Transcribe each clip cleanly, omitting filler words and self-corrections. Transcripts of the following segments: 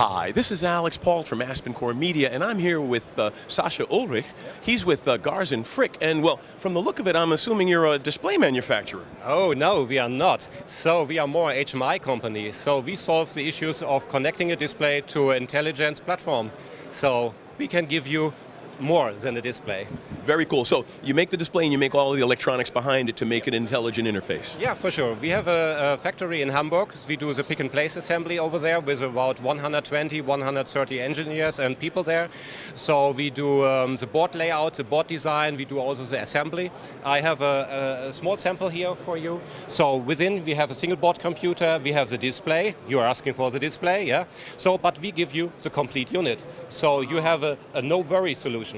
Hi, this is Alex Paul from Aspen Core Media, and I'm here with Sascha Ulrich. He's with Garz Fricke, and well, from the look of it, I'm assuming you're a display manufacturer. Oh no, we are not. So we are more a HMI company. So we solve the issues of connecting a display to an intelligence platform. So we can give you more than a display. Very cool. So you make the display and you make all of the electronics behind it to make an intelligent interface. Yeah, for sure. We have a factory in Hamburg. We do the pick and place assembly over there with about 120, 130 engineers and people there. So we do the board layout, the board design. We do also the assembly. I have a small sample here for you. So within we have a single board computer. We have the display. You are asking for the display, yeah? So, but we give you the complete unit. So you have a no-worry solution.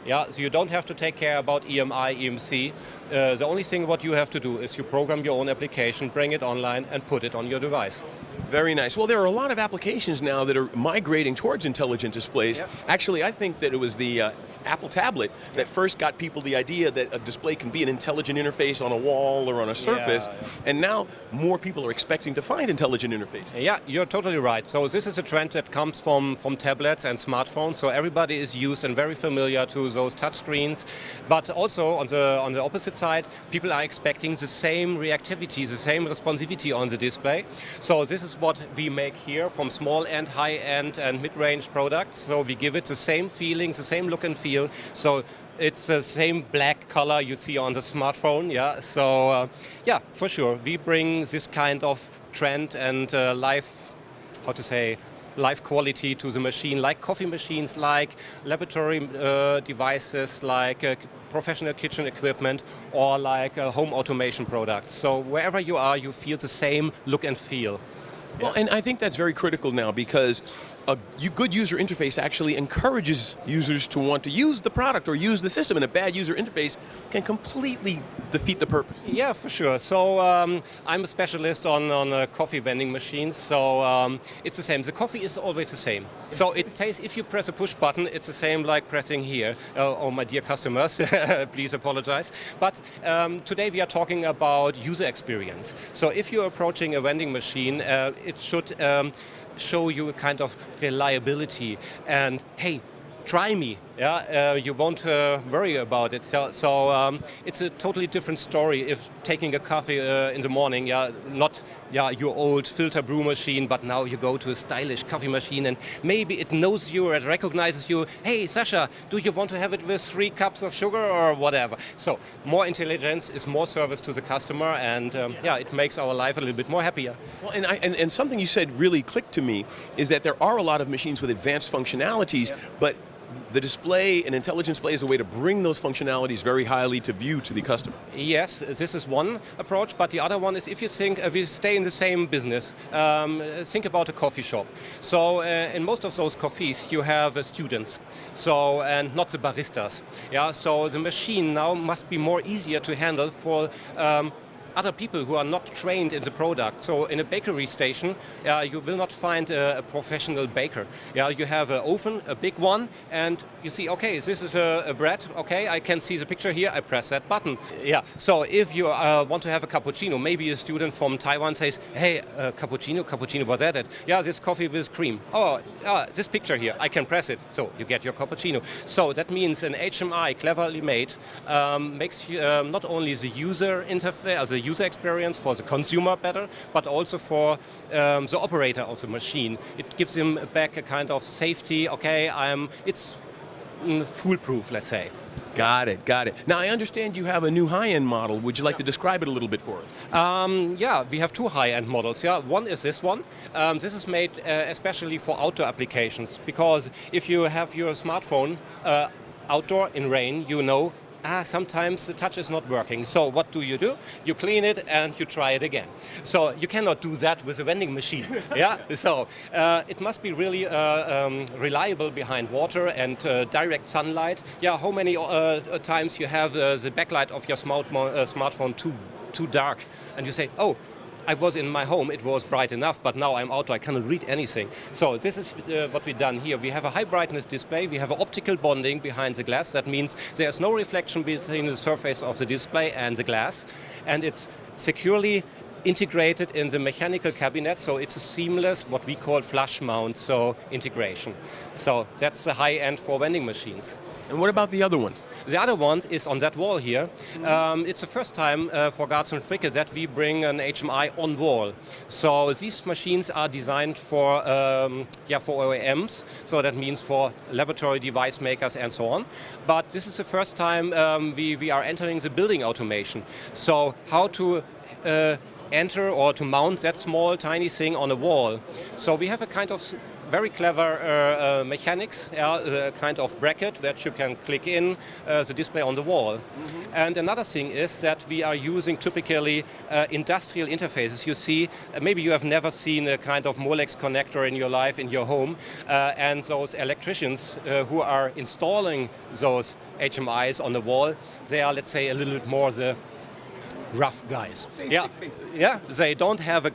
Yeah, so you don't have to take care about EMI, EMC. The only thing what you have to do is you program your own application, bring it online and put it on your device. Very nice. Well, there are a lot of applications now that are migrating towards intelligent displays. Yep. Actually, I think that it was the Apple tablet that first got people the idea that a display can be an intelligent interface on a wall or on a surface, and now more people are expecting to find intelligent interfaces. Yeah, you're totally right. So this is a trend that comes from tablets and smartphones, so everybody is used and very familiar to those touch screens. But also on the opposite side, people are expecting the same reactivity, the same responsivity on the display. So this is what we make here from small-end, high-end and mid-range products. So we give it the same feeling, the same look and feel. So it's the same black color you see on the smartphone. Yeah. So yeah, for sure, we bring this kind of trend and life quality to the machine, like coffee machines, like laboratory devices, like professional kitchen equipment, or like home automation products. So wherever you are, you feel the same look and feel. Well, and I think that's very critical now because a good user interface actually encourages users to want to use the product or use the system, and a bad user interface can completely defeat the purpose. Yeah, for sure. So I'm a specialist on coffee vending machines, so it's the same. The coffee is always the same. So it tastes, if you press a push button, it's the same like pressing here. Oh, my dear customers, please apologize. But today we are talking about user experience. So if you're approaching a vending machine, it should show you a kind of reliability and, hey, try me. Yeah, you won't worry about it. So it's a totally different story if taking a coffee in the morning, not your old filter brew machine, but now you go to a stylish coffee machine and maybe it knows you, it recognizes you. Hey, Sascha, do you want to have it with 3 cups of sugar or whatever? So more intelligence is more service to the customer, and it makes our life a little bit more happier. Well, and something you said really clicked to me is that there are a lot of machines with advanced functionalities, but the display, an intelligent display, is a way to bring those functionalities very highly to view to the customer. Yes, this is one approach, but the other one is if you think, we stay in the same business, think about a coffee shop. So in most of those coffees you have students, so, and not the baristas. Yeah, so the machine now must be more easier to handle for other people who are not trained in the product. So in a bakery station, you will not find a professional baker. Yeah, you have an oven, a big one, and you see, okay, this is a bread, okay, I can see the picture here, I press that button. Yeah, so if you want to have a cappuccino, maybe a student from Taiwan says, hey, cappuccino, what's that? Yeah, this coffee with cream. Oh, this picture here, I can press it, so you get your cappuccino. So that means an HMI cleverly made makes not only the user interface, the user experience for the consumer better, but also for the operator of the machine. It gives him back a kind of safety. Okay, it's foolproof, let's say. Got it. Now I understand you have a new high-end model. Would you like to describe it a little bit for us? Yeah, we have 2 high-end models. Yeah, one is this one. This is made especially for outdoor applications, because if you have your smartphone outdoor in rain, you know, sometimes the touch is not working. So what do? You clean it and you try it again. So you cannot do that with a vending machine. Yeah. So it must be really reliable behind water and direct sunlight. Yeah. How many times you have the backlight of your smartphone too dark, and you say, oh, I was in my home, it was bright enough, but now I'm outdoor, I cannot read anything. So this is what we've done here. We have a high brightness display, we have an optical bonding behind the glass. That means there's no reflection between the surface of the display and the glass, and it's securely integrated in the mechanical cabinet, so it's a seamless, what we call flush mount, so integration. So that's the high end for vending machines. And what about the other ones? The other one is on that wall here. It's the first time for Garz Fricke that we bring an HMI on wall. So these machines are designed for OEMs, so that means for laboratory device makers and so on. But this is the first time we are entering the building automation. So how to enter or to mount that small tiny thing on a wall. So we have a kind of very clever mechanics, a kind of bracket that you can click in the display on the wall. And another thing is that we are using typically industrial interfaces. You see, maybe you have never seen a kind of Molex connector in your life, in your home, and those electricians who are installing those HMIs on the wall, they are, let's say, a little bit more the rough guys. Yeah, they don't have a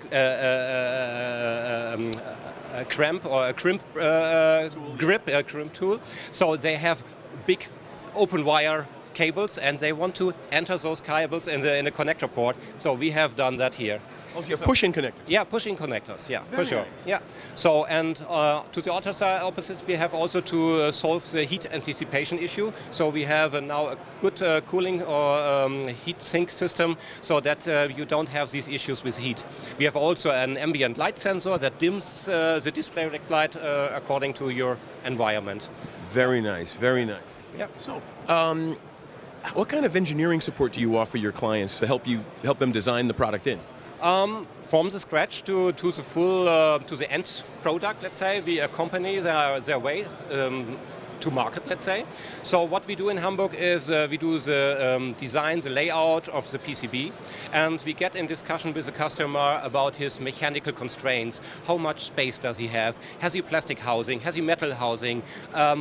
cramp or a crimp grip, a crimp tool. So they have big open wire cables and they want to enter those cables in the connector port. So we have done that here. Oh, you're pushing connectors? Yeah, pushing connectors, yeah, Very for sure. nice. Yeah. So, and to the other side, opposite, we have also to solve the heat anticipation issue. So we have now a good cooling or heat sink system so that you don't have these issues with heat. We have also an ambient light sensor that dims the display light according to your environment. Very nice, very nice. Yeah. So, what kind of engineering support do you offer your clients to help them design the product in? From the scratch to the full to the end product, let's say, we accompany their way to market, let's say. So what we do in Hamburg is we do the design, the layout of the PCB, and we get in discussion with the customer about his mechanical constraints. How much space does he have? Has he plastic housing? Has he metal housing?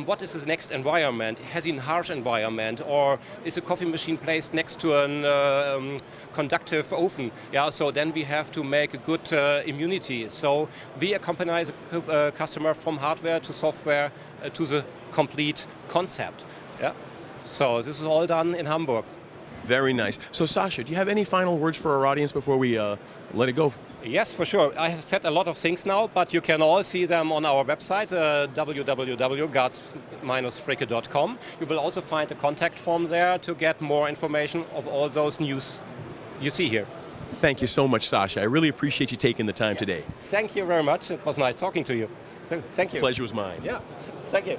What is his next environment? Has he a harsh environment? Or is a coffee machine placed next to an conductive oven? Yeah, so then we have to make a good immunity. So we accompany the customer from hardware to software to the complete concept. Yeah. So this is all done in Hamburg. Very nice. So Sascha, do you have any final words for our audience before we let it go? Yes, for sure. I have said a lot of things now, but you can all see them on our website, www.garz-fricke.com. You will also find a contact form there to get more information of all those news you see here. Thank you so much, Sascha. I really appreciate you taking the time today. Thank you very much. It was nice talking to you. So, thank you. The pleasure was mine. Yeah, thank you.